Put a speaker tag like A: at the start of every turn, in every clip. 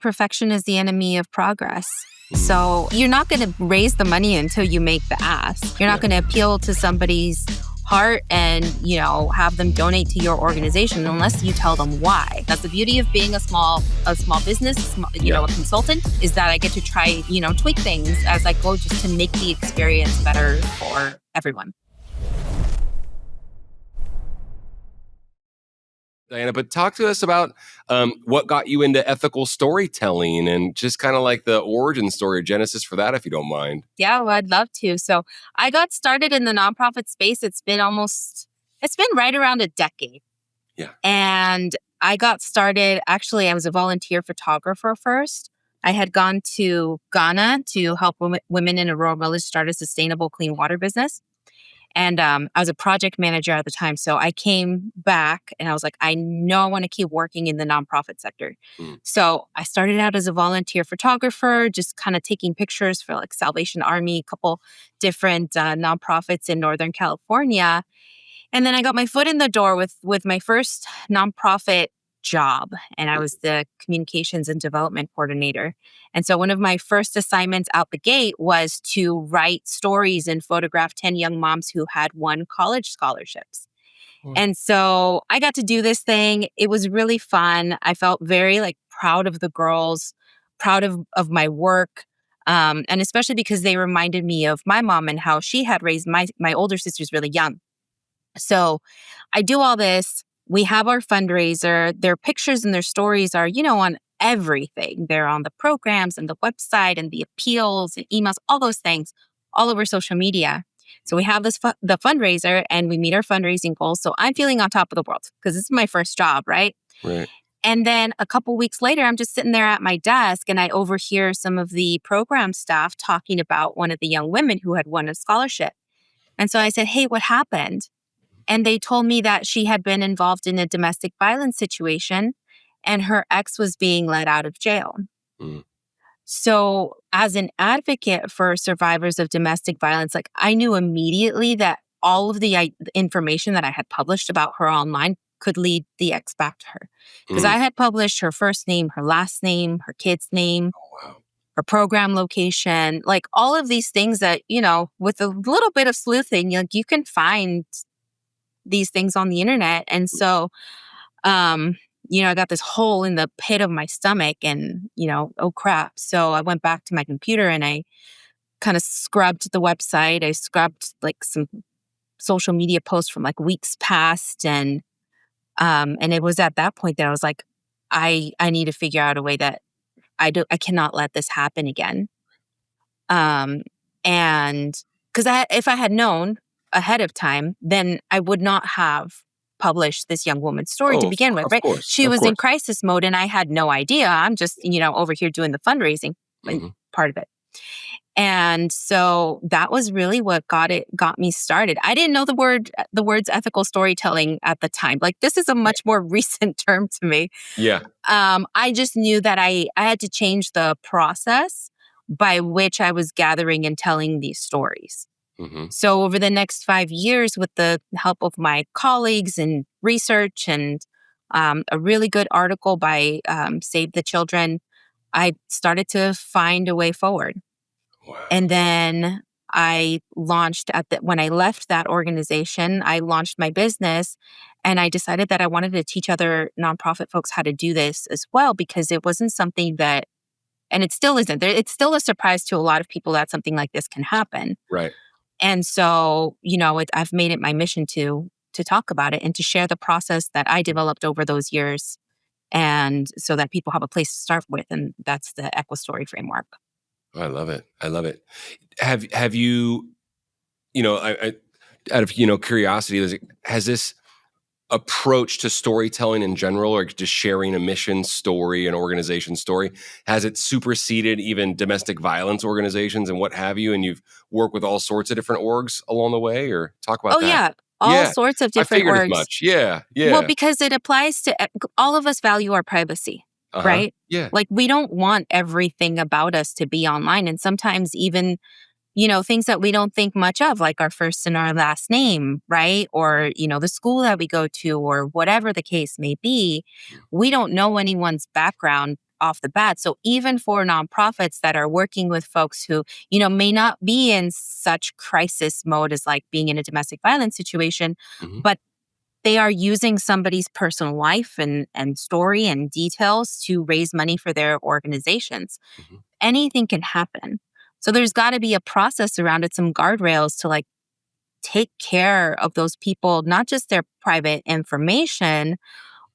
A: perfection is the enemy of progress. So you're not going to raise the money until you make the ask. You're not going to appeal to somebody's heart and, have them donate to your organization unless you tell them why. That's the beauty of being a small business, a consultant, is that I get to try, tweak things as I go just to make the experience better for everyone.
B: Diana, but talk to us about what got you into ethical storytelling and just kind of like the origin story, genesis for that, if you don't mind.
A: Yeah, well, I'd love to. So I got started in the nonprofit space. It's been right around a decade.
B: Yeah.
A: And I got started, actually, I was a volunteer photographer first. I had gone to Ghana to help women in a rural village start a sustainable clean water business. And I was a project manager at the time. So I came back and I was like, I know I want to keep working in the nonprofit sector. So I started out as a volunteer photographer, just kind of taking pictures for like Salvation Army, a couple different nonprofits in Northern California. And then I got my foot in the door with my first nonprofit job, and I was the communications and development coordinator. And so one of my first assignments out the gate was to write stories and photograph 10 young moms who had won college scholarships. And so I got to do this thing. It was really fun. I felt very proud of the girls, proud of my work. And especially because they reminded me of my mom and how she had raised my older sisters really young. So I do all this. We have our fundraiser. Their pictures and their stories are, on everything. They're on the programs and the website and the appeals and emails, all those things, all over social media. So we have the fundraiser and we meet our fundraising goals. So I'm feeling on top of the world because this is my first job, right?
B: Right.
A: And then a couple weeks later, I'm just sitting there at my desk and I overhear some of the program staff talking about one of the young women who had won a scholarship. And so I said, hey, what happened? And they told me that she had been involved in a domestic violence situation and her ex was being let out of jail. So as an advocate for survivors of domestic violence, I knew immediately that all of the information that I had published about her online could lead the ex back to her. Because I had published her first name, her last name, her kid's name, her program location, all of these things that, with a little bit of sleuthing, you can find these things on the internet. And so, I got this hole in the pit of my stomach and, oh crap. So I went back to my computer and I kind of scrubbed the website. I scrubbed some social media posts from weeks past. And it was at that point that I was like, I need to figure out a way that I cannot let this happen again. And because if I had known ahead of time, then I would not have published this young woman's story to begin with, right? She was in crisis mode and I had no idea. I'm just, over here doing the fundraising part of it. And so that was really what got me started. I didn't know the words ethical storytelling at the time. This is a much more recent term to me.
B: Yeah.
A: I just knew that I had to change the process by which I was gathering and telling these stories. So over the next 5 years, with the help of my colleagues and research and a really good article by Save the Children, I started to find a way forward.
B: Wow.
A: And then I launched when I left that organization, I launched my business and I decided that I wanted to teach other nonprofit folks how to do this as well, because it wasn't something that, and it still isn't, it's still a surprise to a lot of people that something like this can happen.
B: Right.
A: And so, I've made it my mission to talk about it and to share the process that I developed over those years, and so that people have a place to start with. And that's the EquiStory framework.
B: I love it. I love it. Have you, I out of, curiosity, has this approach to storytelling in general, or just sharing a mission story, an organization story, has it superseded even domestic violence organizations and what have you? And you've worked with all sorts of different orgs along the way, or talk about that?
A: Oh yeah. All sorts of different orgs.
B: I figured as much. Yeah.
A: Well, because it applies to all of us. Value our privacy, right?
B: Yeah.
A: We don't want everything about us to be online. And sometimes even, things that we don't think much of, like our first and our last name, right? Or, the school that we go to, or whatever the case may be. We don't know anyone's background off the bat. So even for nonprofits that are working with folks who, may not be in such crisis mode as like being in a domestic violence situation,
B: Mhm.
A: but they are using somebody's personal life and story and details to raise money for their organizations.
B: Mhm.
A: Anything can happen. So there's got to be a process around it, some guardrails to like take care of those people, not just their private information,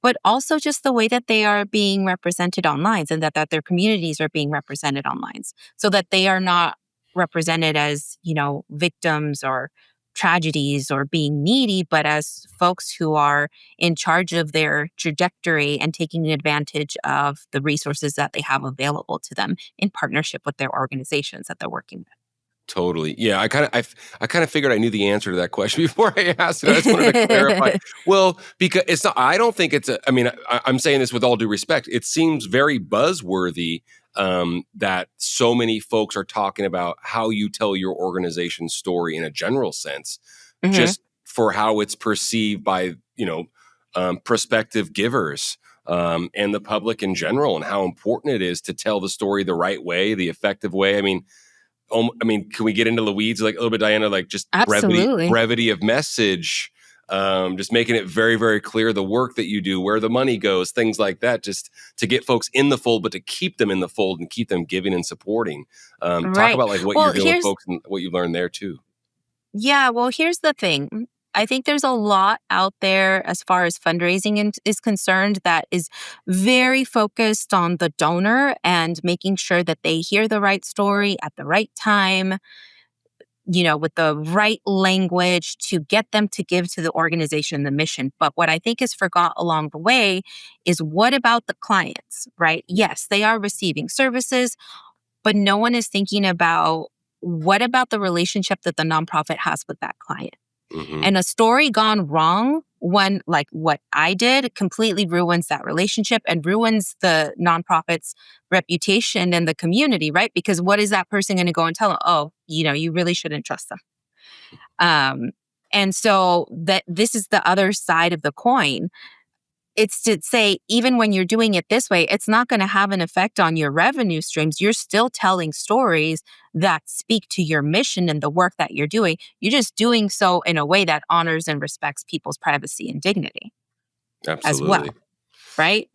A: but also just the way that they are being represented online and that their communities are being represented online so that they are not represented as, victims or tragedies or being needy, but as folks who are in charge of their trajectory and taking advantage of the resources that they have available to them in partnership with their organizations that they're working
B: Totally. Yeah, I kind of figured I knew the answer to that question before I asked it. I just wanted to clarify.
A: with.
B: Well, because it's not. I don't think it's a. I mean, I'm saying this with all due respect. It seems very buzzworthy that so many folks are talking about how you tell your organization's story in a general sense,
A: Mhm.
B: just for how it's perceived by prospective givers. And the public in general, and how important it is to tell the story the right way, the effective way. Can we get into the weeds like a little bit, Diana? Like just
A: Absolutely.
B: brevity of message, just making it very, very clear the work that you do, where the money goes, things like that, just to get folks in the fold, but to keep them in the fold and keep them giving and supporting. Talk
A: Right.
B: about like what you're
A: Well,
B: doing with folks and what you've learned there too.
A: here's the thing. I think there's a lot out there as far as is concerned that is very focused on the donor and making sure that they hear the right story at the right time, with the right language to get them to give to the organization, the mission. But what I think is forgot along the way is what about the clients, right? Yes, they are receiving services, but no one is thinking about what about the relationship that the nonprofit has with that client.
B: Mm-hmm.
A: And a story gone wrong, when like what I did, completely ruins that relationship and ruins the nonprofit's reputation in the community, right? Because what is that person going to go and tell them? Oh, you really shouldn't trust them. Um, and so that this is the other side of the coin. It's to say, even when you're doing it this way, it's not going to have an effect on your revenue streams. You're still telling stories that speak to your mission and the work that you're doing. You're just doing so in a way that honors and respects people's privacy and dignity as
B: Absolutely.
A: well, right?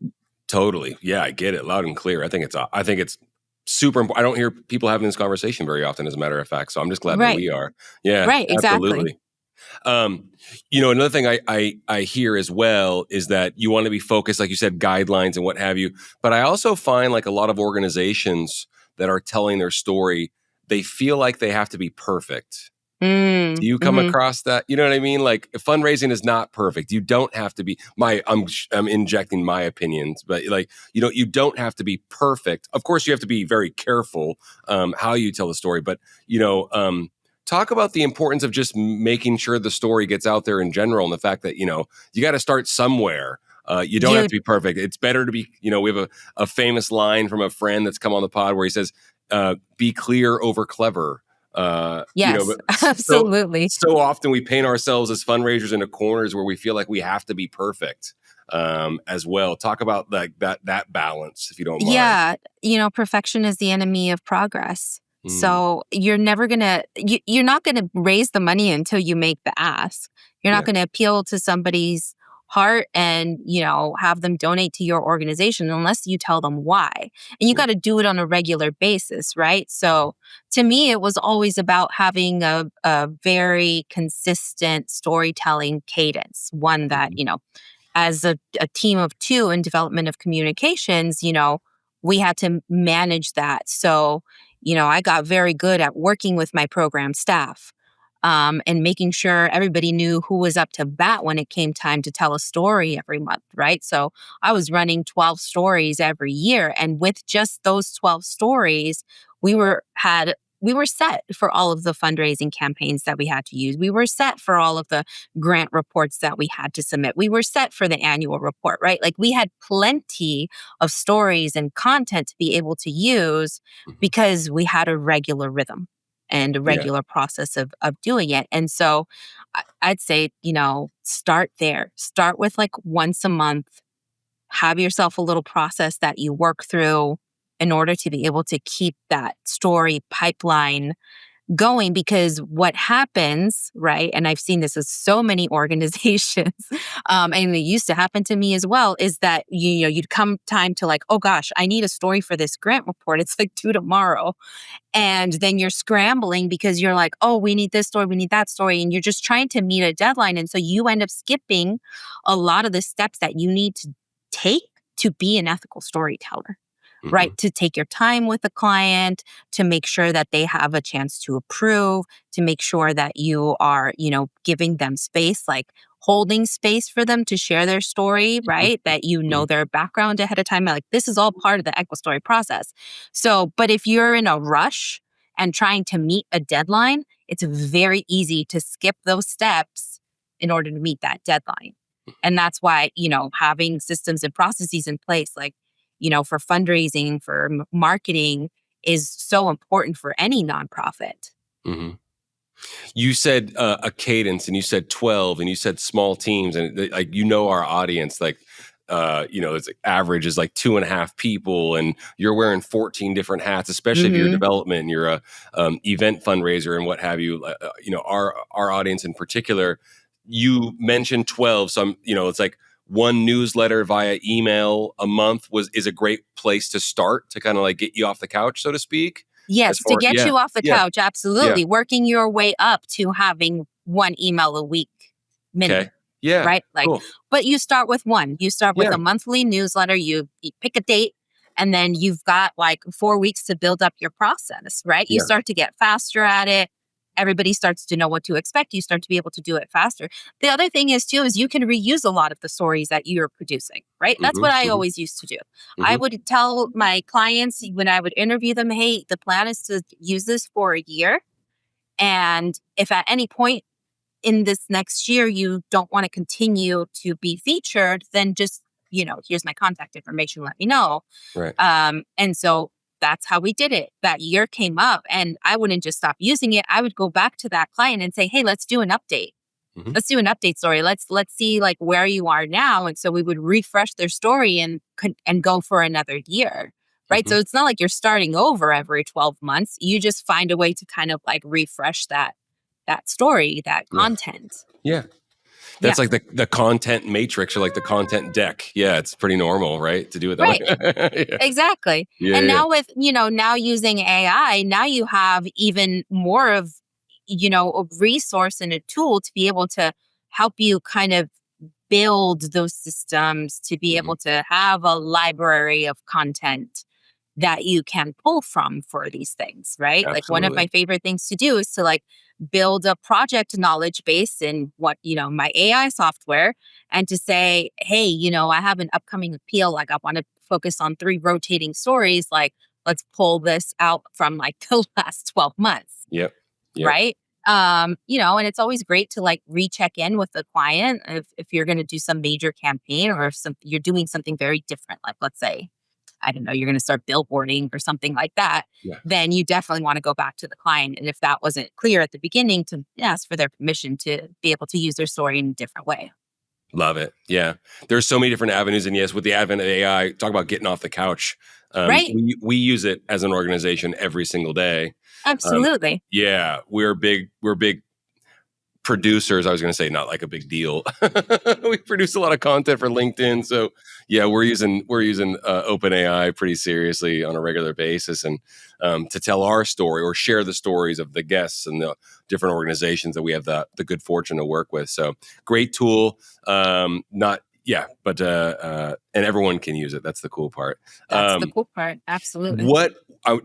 B: Totally. Yeah, I get it loud and clear. I think it's super important. I don't hear people having this conversation very often, as a matter of fact. So I'm just glad that
A: Right.
B: we are. Yeah,
A: Right. Exactly.
B: absolutely. Um, Another thing I hear as well is that you want to be focused, like you said, guidelines and what have you. But I also find like a lot of organizations that are telling their story, they feel like they have to be perfect. Do you come
A: Mm-hmm.
B: across that? You know what I mean? Like fundraising is not perfect. You don't have to be I'm injecting my opinions, but like you don't have to be perfect. Of course, you have to be very careful how you tell the story, but talk about the importance of just making sure the story gets out there in general, and the fact that you got to start somewhere. You don't have
A: You
B: to be perfect. It's better to be. We have a famous line from a friend that's come on the pod where he says, "Be clear over clever."
A: Yes,
B: But
A: absolutely.
B: so often we paint ourselves as fundraisers into corners where we feel like we have to be perfect as well. Talk about like that balance, if you don't mind.
A: Yeah, perfection is the enemy of progress.
B: Mm,
A: So you're not gonna raise the money until you make the ask. You're not
B: yeah.
A: gonna appeal to somebody's heart and, have them donate to your organization unless you tell them why. And you
B: Yeah.
A: got to do it on a regular basis, right? So to me, it was always about having a very consistent storytelling cadence, one that,
B: Mhm.
A: as a team of two in development of communications, we had to manage that. So, I got very good at working with my program staff and making sure everybody knew who was up to bat when it came time to tell a story every month, right? So I was running 12 stories every year. And with just those 12 stories, we were set for all of the fundraising campaigns that we had to use. We were set for all of the grant reports that we had to submit. We were set for the annual report, right? Like we had plenty of stories and content to be able to use
B: Mhm.
A: because we had a regular rhythm and a
B: Yeah.
A: regular process of doing it. And so I'd say, start there. Start with like once a month. have yourself a little process that you work through in order to be able to keep that story pipeline going. Because what happens, right? And I've seen this with so many organizations, and it used to happen to me as well, is that you'd come time to like, oh gosh, I need a story for this grant report. It's like due tomorrow. And then you're scrambling because you're like, oh, we need this story, we need that story. And you're just trying to meet a deadline. And so you end up skipping a lot of the steps that you need to take to be an ethical storyteller, right? To take your time with the client, to make sure that they have a chance to approve, to make sure that you are, giving them space, like holding space for them to share their story, right? That their background ahead of time. Like this is all part of the equal story process. So, but if you're in a rush and trying to meet a deadline, it's very easy to skip those steps in order to meet that deadline. And that's why, having systems and processes in place, like, for fundraising, for marketing is so important for any nonprofit.
B: Mm-hmm. You said a cadence, and you said 12, and you said small teams, and our audience, like, it's average is like 2.5 people, and you're wearing 14 different hats, especially if you're development and you're a event fundraiser and what have you. Our audience in particular, you mentioned 12, so it's like one newsletter via email a month is a great place to start to kind of like get you off the couch, so to speak.
A: Yes, to get you off the couch, absolutely.
B: Yeah.
A: Working your way up to having one email a week minimum.
B: Okay. Yeah.
A: Right? Like,
B: cool.
A: But you start with one. You start with a monthly newsletter. You pick a date, and then you've got like 4 weeks to build up your process, right? You start to get faster at it. Everybody starts to know what to expect. You start to be able to do it faster. The other thing is you can reuse a lot of the stories that you're producing, right? That's what I always used to do. I would tell my clients when I would interview them, hey, the plan is to use this for a year. And if at any point in this next year you don't want to continue to be featured, then just, here's my contact information, let me know.
B: Right.
A: And so that's how we did it. That year came up and I wouldn't just stop using it. I would go back to that client and say, hey, let's do an update. Let's do an update story. Let's see like where you are now. And so we would refresh their story and go for another year. Right. So it's not like you're starting over every 12 months. You just find a way to kind of like refresh that story, that content.
B: Yeah. That's like the content matrix or like the content deck. Yeah, it's pretty normal, right? To do it that way.
A: Exactly. And now with, now using AI, now you have even more of, a resource and a tool to be able to help you kind of build those systems, to be able to have a library of content that you can pull from for these things, right?
B: Absolutely.
A: Like one of my favorite things to do is to like build a project knowledge base in what, my AI software, and to say, hey, I have an upcoming appeal. Like I want to focus on 3 rotating stories. Like let's pull this out from like the last 12 months.
B: Yep.
A: Right. And it's always great to like recheck in with the client if you're going to do some major campaign, or if you're doing something very different. Like let's say, I don't know, you're going to start billboarding or something like that, then you definitely want to go back to the client. And if that wasn't clear at the beginning, to ask for their permission to be able to use their story in a different way.
B: Love it. Yeah. There's so many different avenues. And yes, with the advent of AI, talk about getting off the couch.
A: Right.
B: We use it as an organization every single day.
A: Absolutely.
B: We're big producers. I was going to say not like a big deal. We produce a lot of content for LinkedIn. So we're using OpenAI pretty seriously on a regular basis, and to tell our story or share the stories of the guests and the different organizations that we have the good fortune to work with. So great tool. And everyone can use it. That's the cool part.
A: That's the cool part. Absolutely.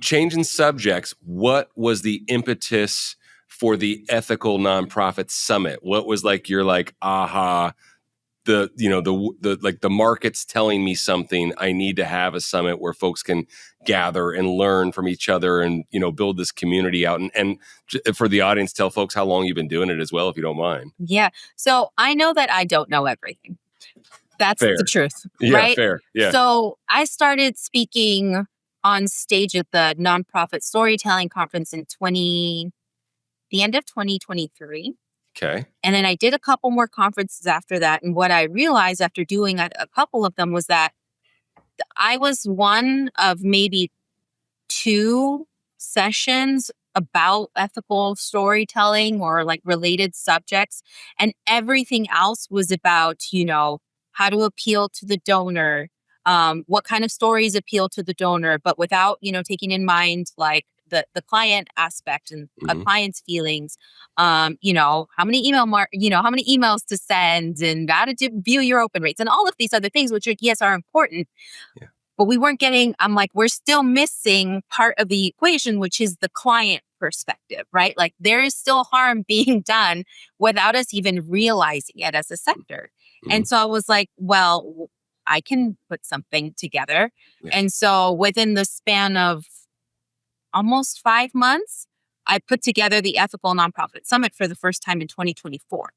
B: Changing subjects, what was the impetus for the Ethical Nonprofit Summit? What was like your like aha, the market's telling me something, I need to have a summit where folks can gather and learn from each other and build this community out, and for the audience, tell folks how long you've been doing it as well, if you don't mind.
A: Yeah. So I know that I don't know everything. That's
B: fair.
A: The truth.
B: Yeah,
A: right?
B: Fair. Yeah.
A: So I started speaking on stage at the Nonprofit Storytelling Conference in the end of 2023.
B: Okay.
A: And then I did a couple more conferences after that. And what I realized after doing a couple of them was that I was one of maybe 2 sessions about ethical storytelling or like related subjects. And everything else was about, how to appeal to the donor, what kind of stories appeal to the donor, but without, taking in mind like the client aspect and a
B: Hmm.
A: client's feelings, how many how many emails to send and how to view your open rates and all of these other things, which are, yes, are important,
B: Yeah.
A: but I'm like, we're still missing part of the equation, which is the client perspective, right? Like there is still harm being done without us even realizing it as a sector.
B: Hmm.
A: And so I was like, well, I can put something together.
B: Yeah.
A: And so within the span of almost 5 months, I put together the Ethical Nonprofit Summit for the first time in 2024.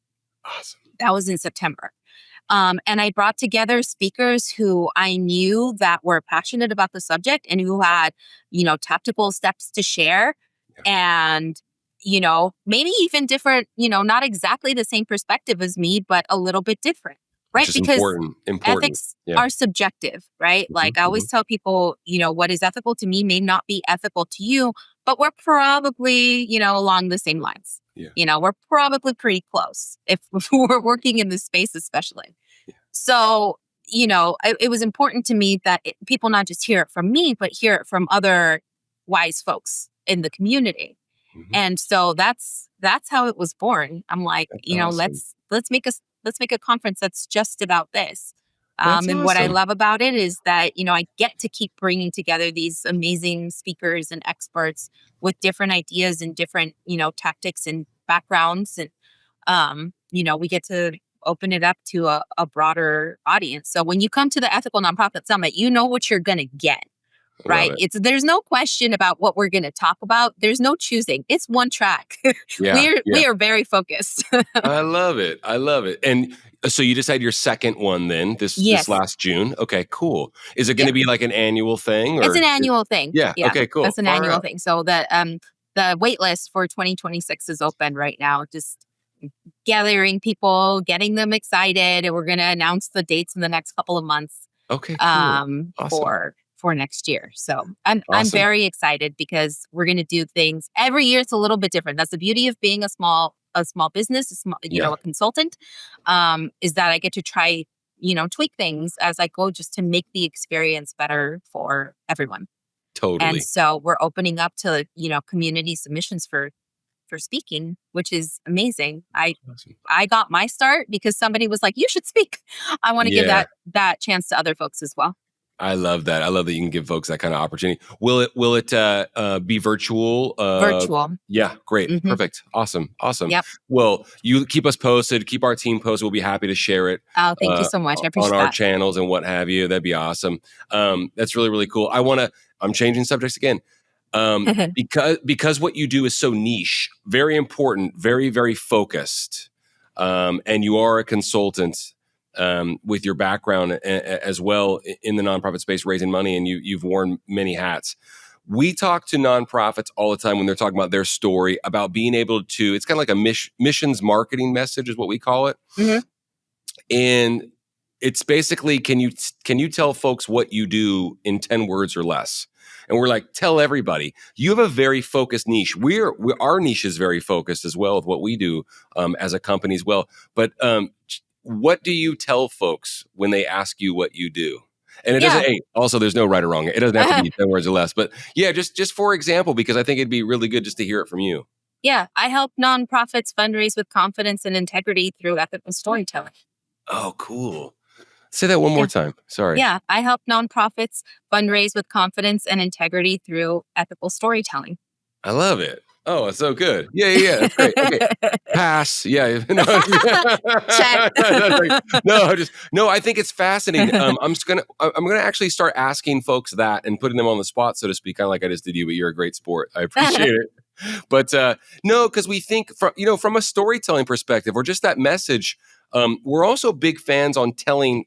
B: Awesome.
A: That was in September. And I brought together speakers who I knew that were passionate about the subject and who had, tactical steps to share,
B: Yeah.
A: and, maybe even different, not exactly the same perspective as me, but a little bit different,
B: Which
A: right?
B: is
A: Because
B: important.
A: ethics
B: Yeah.
A: are subjective, right?
B: Hmm.
A: Like I
B: Hmm.
A: always tell people, what is ethical to me may not be ethical to you, but we're probably, along the same lines.
B: Yeah.
A: We're probably pretty close if we're working in this space, especially.
B: Yeah.
A: So, it was important to me that people not just hear it from me, but hear it from other wise folks in the community.
B: Hmm.
A: And so that's how it was born. I'm like,
B: That's awesome.
A: let's make a conference that's just about this.
B: That's
A: And what I
B: awesome.
A: love about it is that, I get to keep bringing together these amazing speakers and experts with different ideas and different, tactics and backgrounds. And, we get to open it up to a broader audience. So when you come to the Ethical Nonprofit Summit, you know what you're going to get.
B: Love
A: Right.
B: it.
A: There's no question about what we're going to talk about. There's no choosing. It's one track.
B: Yeah.
A: we
B: Yeah.
A: are very focused.
B: I love it. I love it. And so you just had your second one then this
A: Yes.
B: last June. Okay, cool. Is it going
A: Yeah.
B: to be like an annual thing
A: It's
B: or?
A: an annual thing.
B: Yeah.
A: Yeah.
B: Okay, cool.
A: It's an
B: Far
A: annual
B: out.
A: thing. So the wait list for 2026 is open right now. Just gathering people, getting them excited, and we're going to announce the dates in the next couple of months,
B: Okay, cool. Awesome.
A: for next year. So I'm
B: Awesome.
A: very excited because we're going to do things every year. It's a little bit different. That's the beauty of being a small business,
B: Yeah,
A: a consultant, is that I get to try, tweak things as I go just to make the experience better for everyone. And
B: totally.
A: so we're opening up to, community submissions for speaking, which is amazing.
B: Awesome.
A: I got my start because somebody was like, "You should speak." I want to give
B: Yeah.
A: that chance to other folks as well.
B: I love that. I love that you can give folks that kind of opportunity. Will it be virtual?
A: Virtual.
B: Yeah, great.
A: Hmm.
B: Perfect. Awesome.
A: Yep.
B: Well, you keep us posted, keep our team posted. We'll be happy to share it
A: Oh, thank you so much. I
B: on
A: appreciate
B: our
A: that.
B: channels and what have you. That'd be awesome. That's really, really cool. I'm changing subjects again. Because what you do is so niche, very important, very, very focused. And you are a consultant with your background as well in the nonprofit space, raising money, and you've worn many hats. We talk to nonprofits all the time when they're talking about their story, about being able to, it's kind of like a missions marketing message is what we call it.
A: Hmm.
B: And it's basically, can you tell folks what you do in 10 words or less? And we're like, tell everybody. You have a very focused niche. Our niche is very focused as well with what we do as a company as well. But what do you tell folks when they ask you what you do? And it doesn't.
A: Yeah.
B: Hey, also, there's no right or wrong. It doesn't have to be 10 words or less. But yeah, just for example, because I think it'd be really good just to hear it from you.
A: Yeah. I help nonprofits fundraise with confidence and integrity through ethical storytelling.
B: Oh, cool. Say that one more
A: Yeah.
B: time. Sorry.
A: Yeah. I help nonprofits fundraise with confidence and integrity through ethical storytelling.
B: I love it. Oh, it's so good. Yeah. That's great. Okay. Pass. Yeah. No,
A: Check.
B: no, I think it's fascinating. I'm gonna actually start asking folks that and putting them on the spot, so to speak, kind of like I just did you, but you're a great sport. I appreciate it. But no, because we think from a storytelling perspective or just that message, we're also big fans on telling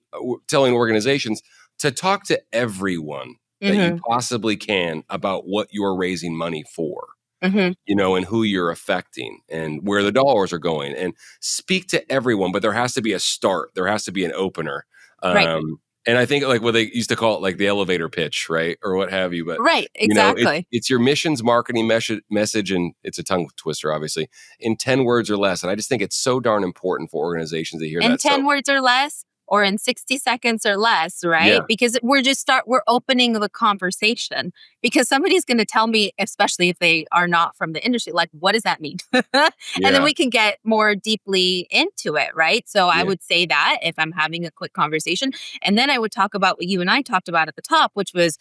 B: organizations to talk to everyone that you
A: Hmm.
B: possibly can about what you're raising money for.
A: Hmm.
B: And who you're affecting and where the dollars are going, and speak to everyone. But there has to be a start. There has to be an opener.
A: Right.
B: And I think like what they used to call it, like the elevator pitch, right? Or what have you. But,
A: Right,
B: you know,
A: exactly.
B: it's your mission's marketing message, and it's a tongue twister, obviously, in 10 words or less. And I just think it's so darn important for organizations to hear
A: In
B: that.
A: 10
B: So,
A: words or less, or in 60 seconds or less, right?
B: yeah,
A: Because we're opening the conversation, because somebody's going to tell me, especially if they are not from the industry, like, what does that mean? And then
B: yeah,
A: we can get more deeply into it, right? So I
B: yeah,
A: would say that if I'm having a quick conversation, and then I would talk about what you and I talked about at the top, which was,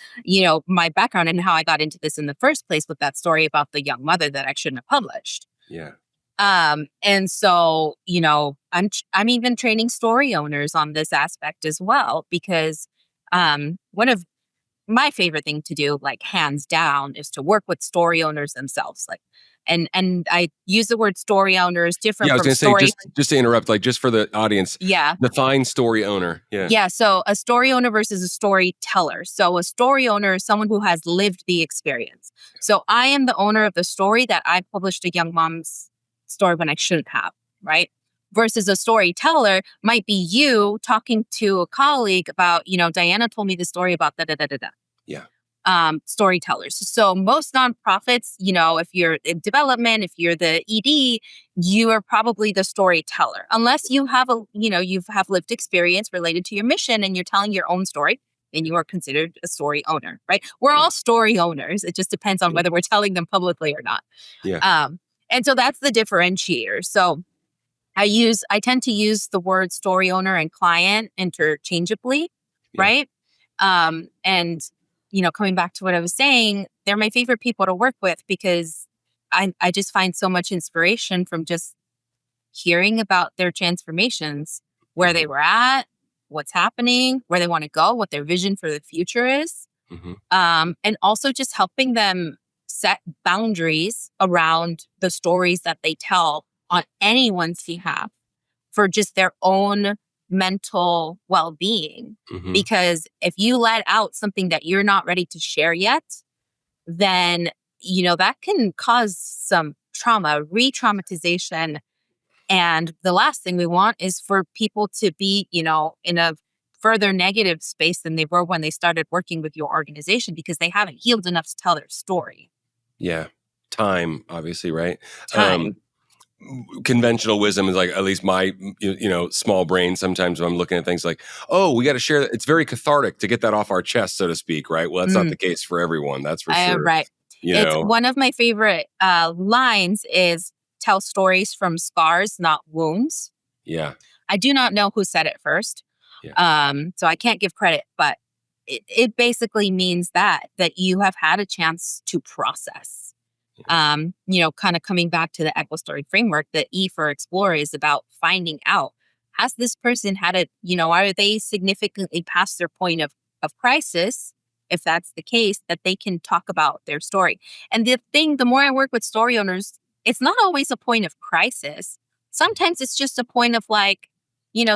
A: my background and how I got into this in the first place with that story about the young mother that I shouldn't have published.
B: yeah.
A: And so, I'm even training story owners on this aspect as well, because one of my favorite thing to do, like hands down, is to work with story owners themselves. Like, and I use the word story owners
B: Yeah,
A: different
B: I was
A: from
B: going to say,
A: story.
B: just to interrupt, like just for the audience,
A: Yeah.
B: define story owner. Yeah.
A: Yeah. So a story owner versus a storyteller. So a story owner is someone who has lived the experience. So I am the owner of the story that I published a young mom's story when I shouldn't have, right? Versus a storyteller might be you talking to a colleague about, Diana told me the story about da da da da da.
B: Yeah.
A: Storytellers. So most nonprofits, if you're in development, if you're the ED, you are probably the storyteller, unless you have you have lived experience related to your mission and you're telling your own story. Then you are considered a story owner, right? We're
B: Yeah.
A: all story owners. It just depends on
B: Yeah.
A: whether we're telling them publicly or not.
B: Yeah.
A: And so that's the differentiator. So I tend to use the word story owner and client interchangeably,
B: Yeah.
A: right? And coming back to what I was saying, they're my favorite people to work with, because I just find so much inspiration from just hearing about their transformations, where they
B: Mhm.
A: were at, what's happening, where they want to go, what their vision for the future is.
B: Mhm.
A: And also just helping them set boundaries around the stories that they tell on anyone's behalf for just their own mental well-being.
B: Mhm.
A: Because if you let out something that you're not ready to share yet, then that can cause some trauma, re-traumatization. And the last thing we want is for people to be, in a further negative space than they were when they started working with your organization, because they haven't healed enough to tell their story.
B: Yeah. Time, obviously, right?
A: Time.
B: Conventional wisdom is like, at least my small brain, sometimes when I'm looking at things like, oh, we got to share that. It's very cathartic to get that off our chest, so to speak, right? Well, that's not the case for everyone, that's for sure.
A: Right. It's one of my favorite lines is, tell stories from scars, not wounds.
B: Yeah.
A: I do not know who said it first.
B: Yeah.
A: So I can't give credit, but it basically means that you have had a chance to process. Kind of coming back to the Echo Story framework, the E for explore is about finding out, has this person had are they significantly past their point of crisis? If that's the case, that they can talk about their story. And the more I work with story owners, it's not always a point of crisis. Sometimes it's just a point of like,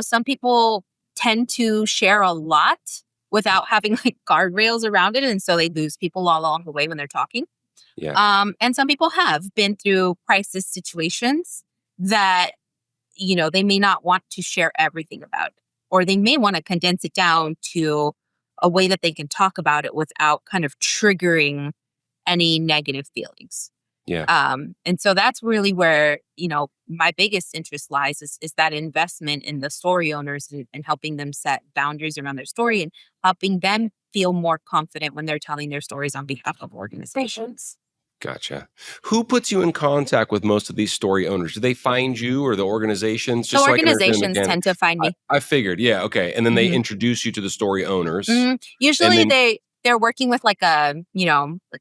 A: some people tend to share a lot without having like guardrails around it. And so they lose people all along the way when they're talking.
B: Yeah.
A: And some people have been through crisis situations that, they may not want to share everything about, or they may want to condense it down to a way that they can talk about it without kind of triggering any negative feelings.
B: Yeah.
A: And so that's really where, my biggest interest lies is that investment in the story owners, and helping them set boundaries around their story, and helping them feel more confident when they're telling their stories on behalf of organizations.
B: Gotcha. Who puts you in contact with most of these story owners? Do they find you, or the organizations?
A: The
B: Just so I can understand the
A: organizations
B: mechanic.
A: tend to find me.
B: I figured. Yeah. Okay. And then they
A: Mhm.
B: introduce you to the story owners. And
A: Usually
B: then,
A: they're working with like a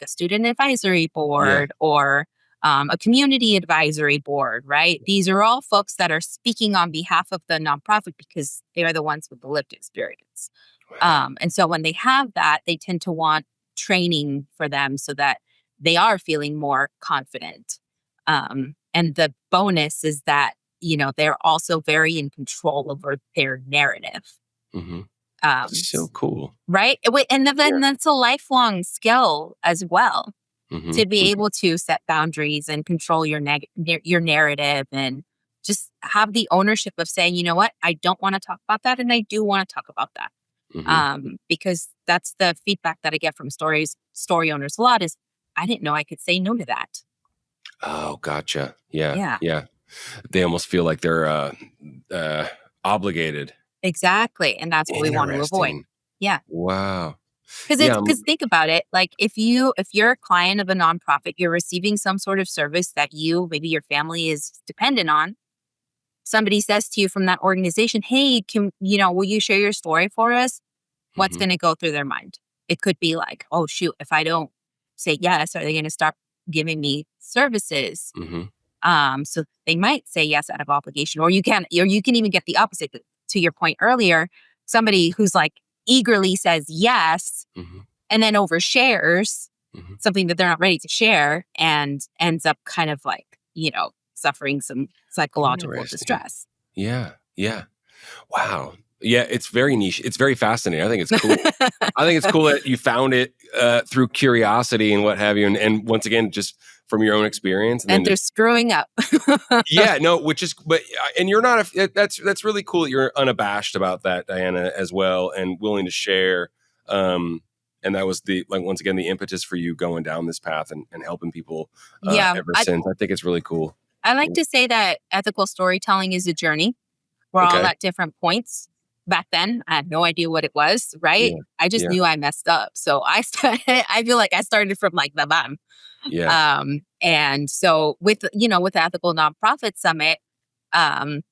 A: student advisory
B: yeah.
A: board, or a community advisory board, right? These are all folks that are speaking on behalf of the nonprofit because they are the ones with the lived experience.
B: Wow.
A: And so when they have that, they tend to want training for them so that they are feeling more confident. And the bonus is that, they're also very in control over their narrative.
B: Mm-hmm.
A: Um,
B: So cool.
A: right? And then
B: Yeah.
A: that's a lifelong skill as well,
B: Mm-hmm.
A: to be able to set boundaries and control your narrative, and just have the ownership of saying, you know what, I don't want to talk about that, and I do want to talk about that. Because that's the feedback that I get from story owners a lot is, I didn't know I could say no to that.
B: Oh, gotcha. Yeah.
A: Yeah,
B: Yeah. They almost feel like they're obligated.
A: exactly. And that's what we want to avoid.
B: Interesting.
A: Yeah.
B: Wow. Yeah.
A: Because think about it, like if you're a client of a nonprofit, you're receiving some sort of service that maybe your family is dependent on. Somebody says to you from that organization, hey, will you share your story for us? What's
B: Mhm,
A: going to go through their mind? It could be like, oh shoot, if I don't say yes, are they going to stop giving me services?
B: mhm,
A: So they might say yes out of obligation, or you can even get the opposite. To your point earlier, somebody who's like eagerly says yes
B: mhm,
A: and then overshares
B: mhm.
A: something that they're not ready to share and ends up kind of like, suffering some psychological
B: Interesting.
A: distress.
B: Yeah. Yeah. Wow. Yeah, it's very niche. It's very fascinating. I think it's cool. I think it's cool that you found it through curiosity and what have you, and once again, just from your own experience, and then
A: And they're
B: just
A: screwing up.
B: yeah, no, which is, but and you're not that's really cool that you're unabashed about that, Diana, as well, and willing to share. And that was once again the impetus for you going down this path and helping people
A: Yeah.
B: ever since. I think it's really cool.
A: I like to say that ethical storytelling is a journey. We're all
B: Okay.
A: at different points. Back then, I had no idea what it was, right?
B: Yeah.
A: I just
B: Yeah.
A: knew I messed up. So I feel like I started from like the bottom.
B: Yeah.
A: And so with the Ethical Nonprofit Summit, um,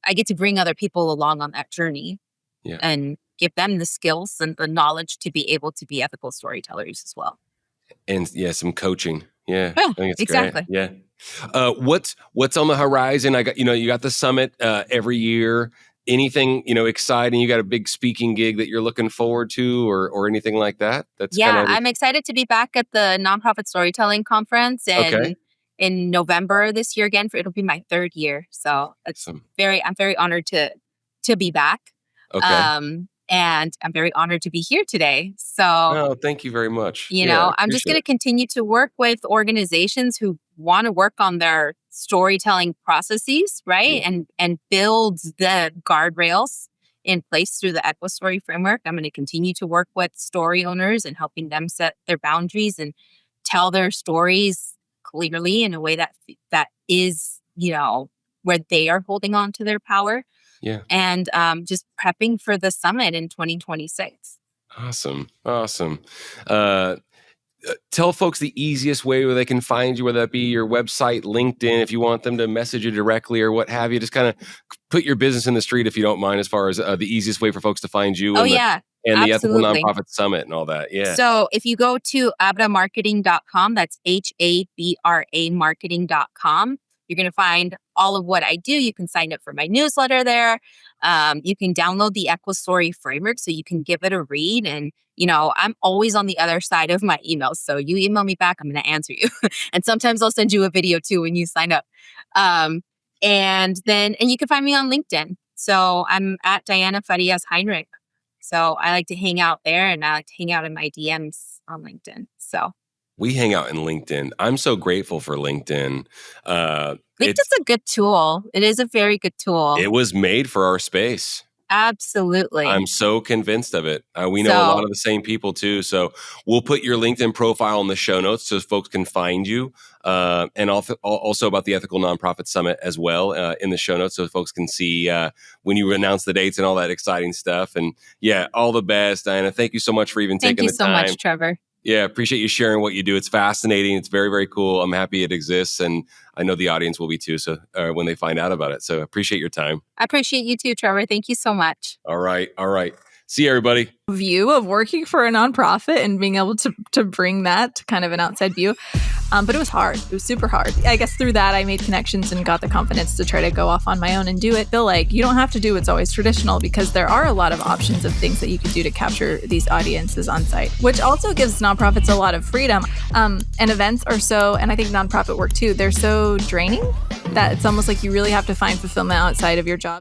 A: I get to bring other people along on that journey
B: Yeah.
A: and give them the skills and the knowledge to be able to be ethical storytellers as well.
B: And yeah, some coaching. Yeah,
A: Yeah,
B: I think it's great.
A: exactly.
B: Yeah. What's on the horizon? You got the summit every year. Anything exciting? You got a big speaking gig that you're looking forward to, or anything like that? That's kind
A: Yeah,
B: of
A: I'm excited to be back at the Nonprofit Storytelling Conference
B: okay.
A: in November this year again. It'll be my third year, so
B: Some
A: I'm very honored to be back.
B: okay.
A: And I'm very honored to be here today. So
B: Oh, thank you very much. Yeah, I
A: I'm just
B: appreciate
A: going to
B: it.
A: continue to work with organizations who want to work on their storytelling processes, right?
B: Yeah,
A: And build the guardrails in place through the EquiStory framework. I'm going to continue to work with story owners and helping them set their boundaries and tell their stories clearly in a way that is, where they are holding on to their power,
B: yeah.
A: and just prepping for the summit in 2026.
B: Awesome, awesome. Uh, Tell folks the easiest way where they can find you, whether that be your website, LinkedIn, if you want them to message you directly or what have you. Just kind of put your business in the street if you don't mind, as far as the easiest way for folks to find you
A: Oh,
B: and
A: yeah,
B: the Ethical
A: absolutely.
B: Nonprofit Summit and all that. Yeah.
A: So if you go to abramarketing.com, that's HABRA marketing.com, you're going to find all of what I do. You can sign up for my newsletter there. You can download the EquiStory framework so you can give it a read. And, I'm always on the other side of my emails. So you email me back, I'm going to answer you. And sometimes I'll send you a video too when you sign up. And you can find me on LinkedIn. So I'm at Diana Farias Heinrich. So I like to hang out there, and I like to hang out in my DMs on LinkedIn. So
B: We hang out in LinkedIn. I'm so grateful for LinkedIn.
A: LinkedIn's a good tool. It is a very good tool.
B: It was made for our space.
A: Absolutely.
B: I'm so convinced of it. We know a
A: So-
B: lot of the same people too. So we'll put your LinkedIn profile in the show notes so folks can find you. And also about the Ethical Nonprofit Summit as well in the show notes so folks can see when you announce the dates and all that exciting stuff. And yeah, all the best, Diana. Thank you so much for even
A: Thank
B: taking
A: you
B: the
A: so
B: time.
A: much, Trevor.
B: Yeah, appreciate you sharing what you do. It's fascinating. It's very, very cool. I'm happy it exists. And I know the audience will be too. So when they find out about it. So appreciate your time.
A: I appreciate you too, Trevor. Thank you so much.
B: All right. All right. See you, everybody.
C: View of working for a nonprofit and being able to bring that to kind of an outside view. But it was hard. It was super hard. I guess through that, I made connections and got the confidence to try to go off on my own and do it. Feel like you don't have to do what's always traditional because there are a lot of options of things that you can do to capture these audiences on site, which also gives nonprofits a lot of freedom. And events are so, and I think nonprofit work too, they're so draining that it's almost like you really have to find fulfillment outside of your job.